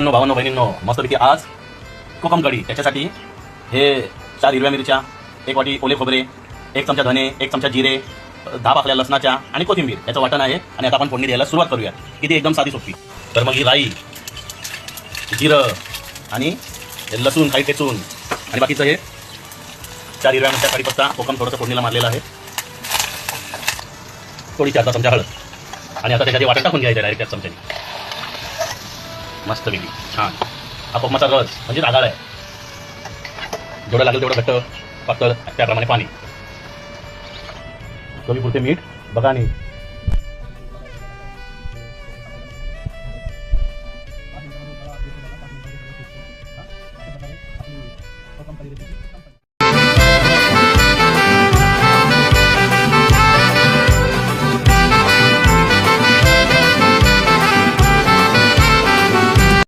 भावांनो बहिणींनो, मस्तपैकी आज कोकम कढी त्याच्यासाठी हे 4 हिरव्या मिरच्या, 1 वाटी ओले खोबरे, 1 चमचा धने, 1 चमचा जिरे, 10 पाकळ्या लसणाच्या आणि कोथिंबीर याचं वाटण आहे. आणि आता आपण फोडणी द्यायला सुरुवात करूया. किती एकदम साधी सोपी. तर मग ही राई, जिरं आणि लसूण काही ठेचून आणि बाकीचं हे 4 हिरव्या मिरच्या, कढीपत्ता, कोकम थोडंसं फोडणीला मारलेलं आहे. थोडी 4 चमचा हळद आणि आता त्याच्यात वाटण टाकून घ्यायचं डायरेक्ट 4 चमच्यानी. मस्तपैकी छान हा कोकमाचा रस म्हणजे आघाड आहे. जेवढं लागेल तेवढं घट्ट पातळ त्याप्रमाणे पाणी. चवीपुरते मीठ बघा. आणि